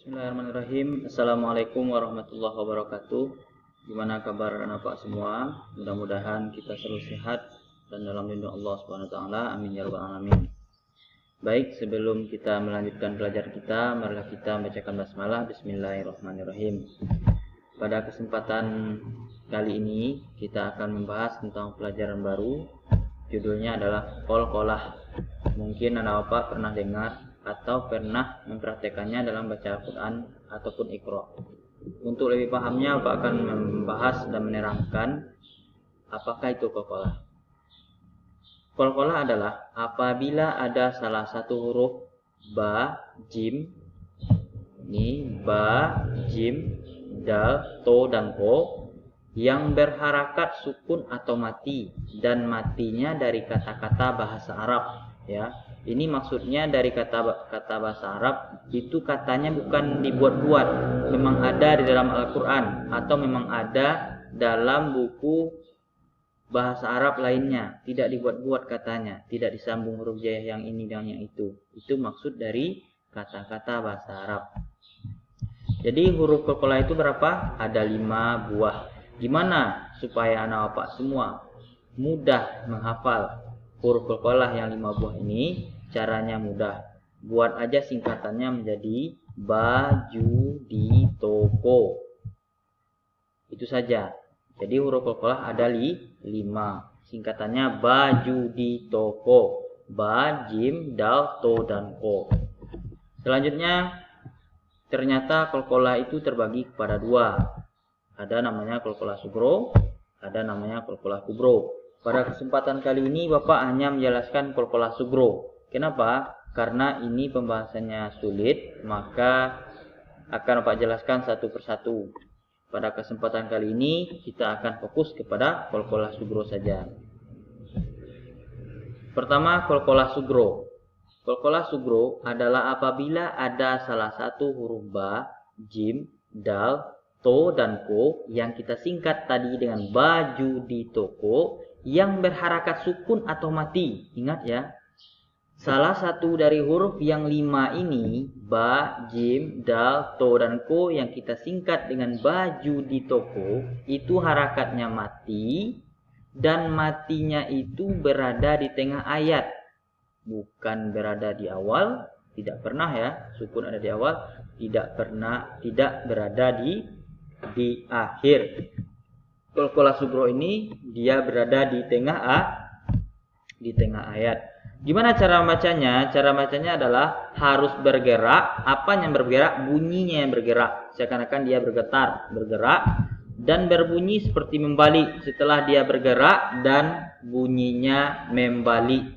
Bismillahirrahmanirrahim. Assalamualaikum warahmatullahi wabarakatuh. Gimana kabar anak-anak semua? Mudah-mudahan kita selalu sehat dan dalam lindung Allah Subhanahu wa taala. Amin ya rabbal alamin. Baik, sebelum kita melanjutkan belajar kita, marilah kita bacakan basmalah. Bismillahirrahmanirrahim. Pada kesempatan kali ini kita akan membahas tentang pelajaran baru. Judulnya adalah qalqalah. Mungkin anak-anak pernah dengar atau pernah mempraktekannya dalam baca Al-Quran ataupun Iqra. Untuk lebih pahamnya, Bapak akan membahas dan menerangkan apakah itu qalqalah. Qalqalah adalah apabila ada salah satu huruf ba, jim, ini ba, jim, dal, to, dan ko yang berharakat sukun atau mati, dan matinya dari kata-kata bahasa Arab, ya. Ini maksudnya dari kata bahasa Arab itu katanya bukan dibuat-buat, memang ada di dalam Al-Quran atau memang ada dalam buku bahasa Arab lainnya, tidak dibuat-buat katanya, tidak disambung huruf jaiyah yang ini dan yang itu. Itu maksud dari kata-kata bahasa Arab. Jadi huruf qalqalah itu berapa? Ada 5 buah. Gimana supaya anak bapak semua mudah menghafal huruf qalqalah yang 5 buah ini? Caranya mudah. Buat aja singkatannya menjadi baju di toko. Itu saja. Jadi huruf qalqalah ada 5. Singkatannya baju di toko. Ba, jim, dal, to, dan ko. Selanjutnya, ternyata qalqalah itu terbagi kepada 2. Ada namanya qalqalah sugro, ada namanya qalqalah kubro. Pada kesempatan kali ini Bapak hanya menjelaskan qalqalah sugro. Kenapa? Karena ini pembahasannya sulit, maka akan Bapak jelaskan satu persatu. Pada kesempatan kali ini kita akan fokus kepada qalqalah sugro saja. Pertama, qalqalah sugro. Qalqalah sugro adalah apabila ada salah satu huruf ba, jim, dal, to, dan ko yang kita singkat tadi dengan baju di toko yang berharakat sukun atau mati. Ingat ya, salah satu dari huruf yang 5 ini, ba, jim, dal, to, dan ko yang kita singkat dengan baju di toko, itu harakatnya mati, dan matinya itu berada di tengah ayat. Bukan berada di awal, tidak pernah ya, sukun ada di awal, tidak berada di akhir. Qalqalah sugro ini dia berada di tengah ayat. Gimana cara membacanya? Cara bacanya adalah harus bergerak. Apa yang bergerak? Bunyinya yang bergerak. Seakan-akan dia bergerak dan berbunyi seperti membalik setelah dia bergerak dan bunyinya membalik.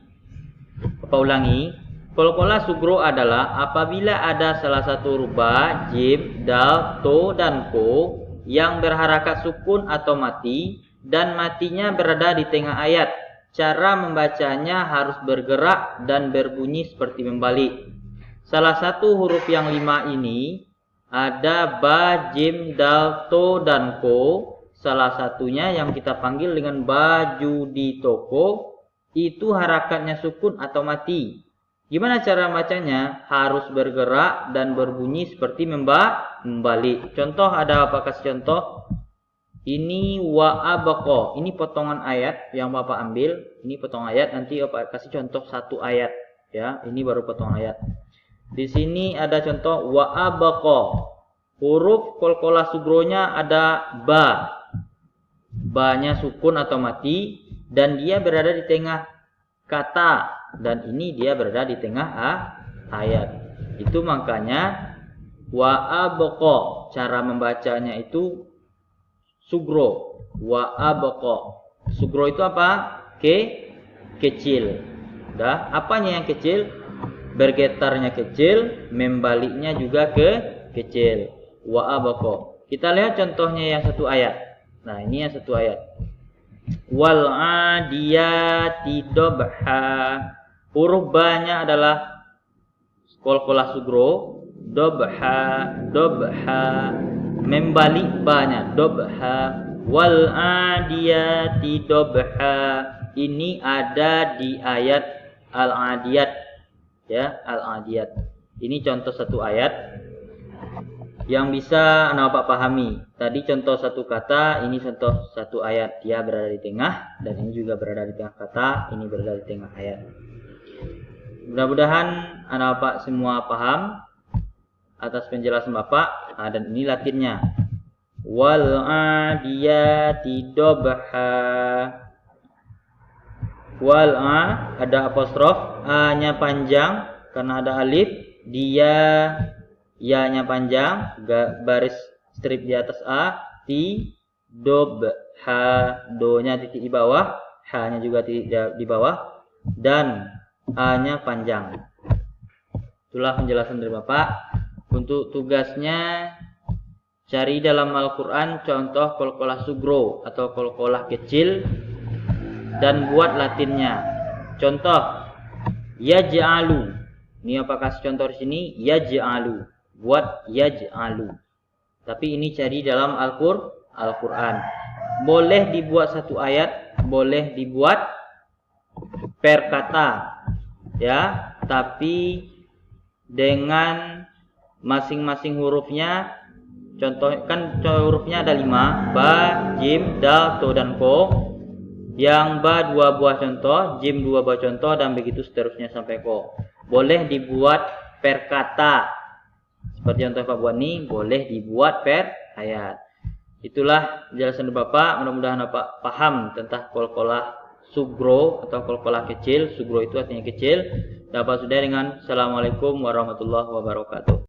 Apa ulangi? Qalqalah sugro adalah apabila ada salah satu huruf ba, jim, dal, to, dan ko yang berharakat sukun atau mati dan matinya berada di tengah ayat. Cara membacanya harus bergerak dan berbunyi seperti membalik. Salah satu huruf yang 5 ini ada ba, jim, dal, to, dan ko. Salah satunya yang kita panggil dengan baju di toko itu harakatnya sukun atau mati. Gimana cara bacanya? Harus bergerak dan berbunyi seperti membalik. Contoh ada apa? Kasih contoh. Ini wa abqa. Ini potongan ayat yang Bapak ambil. Ini potongan ayat. Nanti Bapak kasih contoh satu ayat. Ya, ini baru potongan ayat. Di sini ada contoh wa abqa. Huruf qalqalah sugronya ada ba. Ba-nya sukun atau mati dan dia berada di tengah kata, dan ini dia berada di tengah ayat. Itu makanya wa abqa. Cara membacanya itu sugro. Wa abqa. Sugro itu apa? Kecil. Dah, apanya yang kecil? Bergetarnya kecil, membaliknya juga kecil. Wa abqa. Kita lihat contohnya yang satu ayat. Nah, ini yang satu ayat. Wal adiyati dobha. Huruf ba-nya adalah qalqalah sugro. Dobha. Membalik ba-nya dobha. Wal adiyati dobha. Ini ada di ayat Al-Adiyat. Ya, Al-Adiyat. Ini contoh satu ayat. yang bisa anak Bapak pahami. Tadi contoh satu kata, ini contoh satu ayat. Dia berada di tengah, dan ini juga berada di tengah kata, ini berada di tengah ayat. Mudah-mudahan anak Bapak semua paham atas penjelasan Bapak. Dan ini latinnya. Wal adiyati dobha. Wal ada apostrof, a-nya panjang karena ada alif, dia ya-nya panjang, baris strip di atas a, dobha, do-nya titik di bawah, h-nya juga titik di bawah, dan a-nya panjang. Itulah penjelasan dari Bapak. Untuk tugasnya, cari dalam Al-Quran contoh qalqalah sugro atau qalqalah kecil dan buat latinnya. Contoh yaj'alu. Ini apa kasih contoh di sini? Yaj'alu. Buat yaj'alu. Tapi ini cari dalam Al-Quran. Boleh dibuat satu ayat, boleh dibuat per kata. Ya, tapi dengan masing-masing hurufnya. Contoh kan hurufnya ada 5, ba, jim, dal, to, dan ko. Yang ba 2 buah contoh, jim 2 buah contoh, dan begitu seterusnya sampai ko. Boleh dibuat per kata. Seperti contoh Pak buat ini, boleh dibuat per ayat. Itulah penjelasan dari Bapak. Mudah-mudahan Bapak paham tentang qalqalah sugro atau qalqalah kecil. Sugro itu artinya kecil. Dapat sudah dengan Assalamualaikum warahmatullahi wabarakatuh.